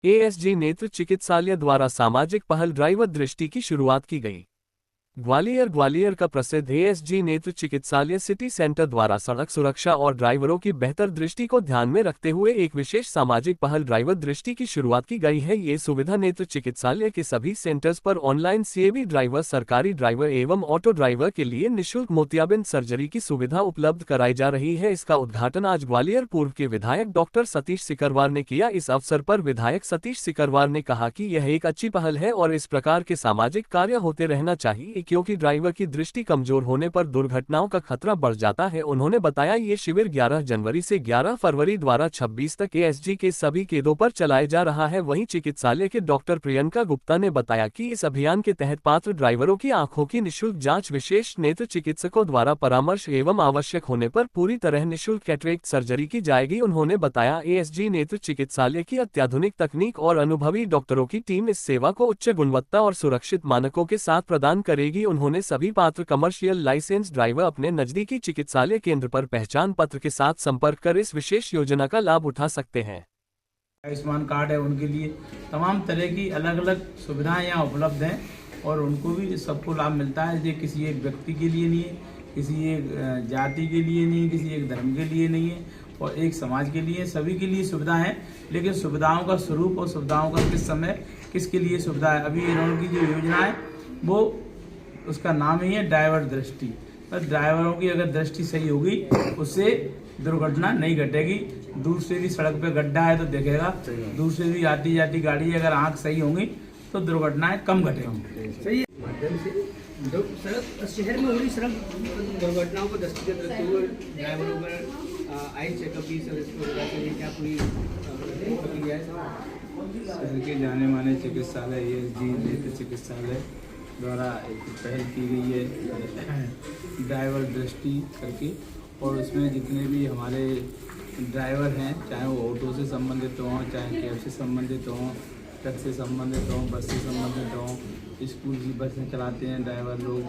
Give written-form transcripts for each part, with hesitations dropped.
ASG नेत्र चिकित्सालय द्वारा सामाजिक पहल ड्राइवर दृष्टि की शुरुआत की गई। ग्वालियर का प्रसिद्ध एएसजी नेत्र चिकित्सालय सिटी सेंटर द्वारा सड़क सुरक्षा और ड्राइवरों की बेहतर दृष्टि को ध्यान में रखते हुए एक विशेष सामाजिक पहल ड्राइवर दृष्टि की शुरुआत की गई है। ये सुविधा नेत्र चिकित्सालय के सभी सेंटर्स पर ऑनलाइन सीएबी ड्राइवर, सरकारी ड्राइवर एवं ऑटो ड्राइवर के लिए निःशुल्क मोतियाबिंद सर्जरी की सुविधा उपलब्ध कराई जा रही है। इसका उद्घाटन आज ग्वालियर पूर्व के विधायक डॉक्टर सतीश सिकरवार ने किया। इस अवसर पर विधायक सतीश सिकरवार ने कहा कि यह एक अच्छी पहल है और इस प्रकार के सामाजिक कार्य होते रहना चाहिए, क्योंकि ड्राइवर की दृष्टि कमजोर होने पर दुर्घटनाओं का खतरा बढ़ जाता है। उन्होंने बताया ये शिविर 11 जनवरी से 11 फरवरी द्वारा 26 तक एएसजी के सभी केंद्रों पर चलाया जा रहा है। वहीं चिकित्सालय के डॉक्टर प्रियंका गुप्ता ने बताया कि इस अभियान के तहत पात्र ड्राइवरों की आंखों की निःशुल्क जांच, विशेष नेत्र चिकित्सकों द्वारा परामर्श एवं आवश्यक होने पर पूरी तरह निःशुल्क कैटरेक्ट सर्जरी की जाएगी। उन्होंने बताया एएसजी नेत्र चिकित्सालय की अत्याधुनिक तकनीक और अनुभवी डॉक्टरों की टीम इस सेवा को उच्च गुणवत्ता और सुरक्षित मानकों के साथ प्रदान करेगी। उन्होंने सभी पात्र कमर्शियल लाइसेंस ड्राइवर अपने नजदीकी चिकित्सालय केंद्र पर पहचान पत्र के साथ संपर्क कर इस विशेष योजना का लाभ उठा सकते हैं। आयुष्मान कार्ड है, उनके लिए तमाम तरह की अलग अलग सुविधाएं यहाँ उपलब्ध हैं और उनको भी सबको लाभ मिलता है। ये किसी एक व्यक्ति के लिए नहीं है, किसी एक जाति के लिए नहीं है, किसी एक धर्म के लिए नहीं है और एक समाज के लिए, सभी के लिए सुविधा है। लेकिन सुविधाओं का स्वरूप और सुविधाओं का किस समय किसके लिए सुविधा है, अभी इन्होंने की जो योजना है वो उसका नाम ही है ड्राइवर दृष्टि। तो ड्राइवरों की अगर दृष्टि सही होगी उससे दुर्घटना नहीं घटेगी। दूर से भी सड़क पे गड्ढा है तो देखेगा, दूर से भी आती जाती गाड़ी, अगर आंख सही होंगी तो दुर्घटनाएं कम घटेंगी। सही है। माध्यम से जो सड़क शहर में हो रही सड़क दुर्घटनाओं को दृष्टिगत रखते हुए ड्राइवरों पर आई चेकअप की सर्विस के लिए क्या कोई प्रक्रिया है? शहर के जाने माने चिकित्सालय एएसजी नेत्र चिकित्सालय द्वारा एक पहल की गई है ड्राइवर दृष्टि करके, और उसमें जितने भी हमारे ड्राइवर हैं, चाहे वो ऑटो से संबंधित हों, चाहे कैब से संबंधित हों, ट्रक से संबंधित हों, बस से संबंधित हों, स्कूल की बसें चलाते हैं ड्राइवर लोग,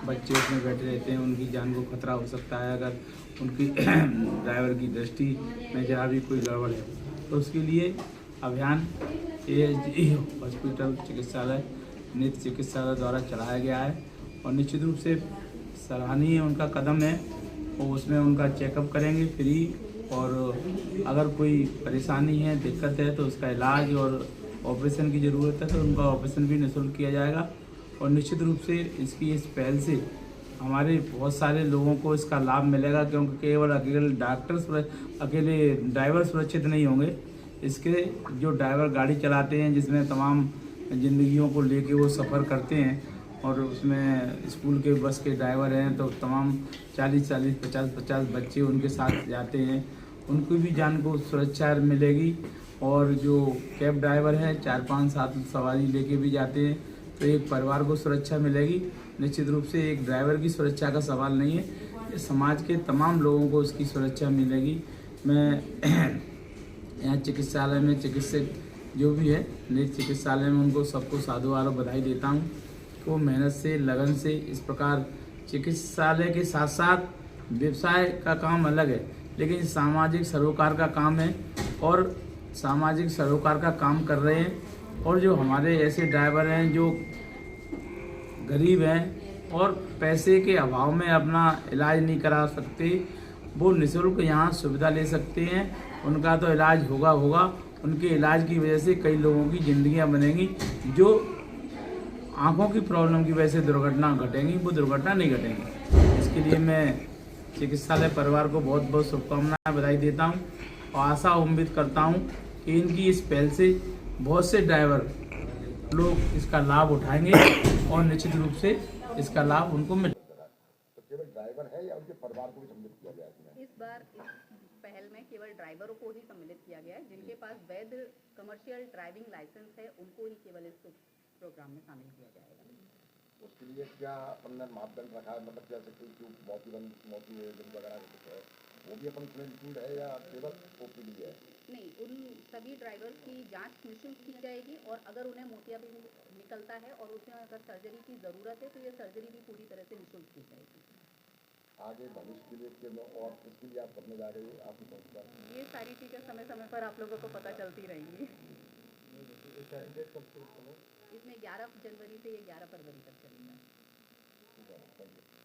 बच्चे उसमें बैठे रहते हैं, उनकी जान को खतरा हो सकता है अगर उनकी ड्राइवर की दृष्टि में जरा भी कोई गड़बड़ है। तो उसके लिए अभियान एएसजी हॉस्पिटल चिकित्सालय नेत्र चिकित्सालय द्वारा चलाया गया है और निश्चित रूप से सराहनीय उनका कदम है। और उसमें उनका चेकअप करेंगे फ्री, और अगर कोई परेशानी है, दिक्कत है तो उसका इलाज और ऑपरेशन की ज़रूरत है तो उनका ऑपरेशन भी निःशुल्क किया जाएगा। और निश्चित रूप से इसकी इस पहल से हमारे बहुत सारे लोगों को इसका लाभ मिलेगा, क्योंकि केवल अकेले ड्राइवर सुरक्षित नहीं होंगे। इसके जो ड्राइवर गाड़ी चलाते हैं जिसमें तमाम ज़िंदगियों को लेके वो सफ़र करते हैं, और उसमें स्कूल के बस के ड्राइवर हैं तो तमाम 40-40, 50-50 बच्चे उनके साथ जाते हैं, उनको भी जान को सुरक्षा मिलेगी। और जो कैब ड्राइवर है 4-5-7 सवारी लेके भी जाते हैं तो एक परिवार को सुरक्षा मिलेगी। निश्चित रूप से एक ड्राइवर की सुरक्षा का सवाल नहीं है, समाज के तमाम लोगों को उसकी सुरक्षा मिलेगी। मैं यहाँ चिकित्सालय में चिकित्सक जो भी है नेत्र चिकित्सालय में उनको सबको साधुवाद बधाई देता हूँ कि वो मेहनत से, लगन से इस प्रकार चिकित्सालय के साथ साथ व्यवसाय का काम अलग है, लेकिन सामाजिक सरोकार का काम है और सामाजिक सरोकार का काम कर रहे हैं। और जो हमारे ऐसे ड्राइवर हैं जो गरीब हैं और पैसे के अभाव में अपना इलाज नहीं करा सकते, वो निःशुल्क यहाँ सुविधा ले सकते हैं। उनका तो इलाज होगा, उनके इलाज की वजह से कई लोगों की ज़िंदगियाँ बनेंगी। जो आँखों की प्रॉब्लम की वजह से दुर्घटना घटेंगी, वो दुर्घटना नहीं घटेंगी। इसके लिए मैं चिकित्सालय परिवार को बहुत बहुत शुभकामनाएं, बधाई देता हूँ और आशा उम्मीद करता हूँ कि इनकी इस पहल से बहुत से ड्राइवर लोग इसका लाभ उठाएंगे और निश्चित रूप से इसका लाभ उनको मिलेगा। तो केवल ड्राइवर है या उनके परिवार को भी सम्मिलित किया गया है? इस बार इस पहल में केवल ड्राइवरों को ही सम्मिलित किया गया है। जिनके पास वैध कमर्शियल ड्राइविंग लाइसेंस है उनको ही केवल इस प्रोग्राम में शामिल किया जाएगा। उसके लिए क्या अपन ने मापदंड रखा है, मतलब जैसे कोई मोती वगैरह कुछ है वो भी अपन उसमें इंक्लूड है या केवल ओपीडी है? नहीं, उन सभी ड्राइवर्स की जांच निःशुल्क की जाएगी और अगर उन्हें मोतियाबिंद निकलता है और उसमें अगर सर्जरी की ज़रूरत है तो ये सर्जरी भी पूरी तरह से निःशुल्क की जाएगी। आगे भविष्य के लिए और इसके लिए आप करने जा रहे हो, आपकी संस्था? ये सारी चीज़ें समय समय पर आप लोगों को पता चलती रहेंगी। डेट कब शुरू करो? इसमें 11 जनवरी से ये 11 फरवरी तक चलेगा। Thank you.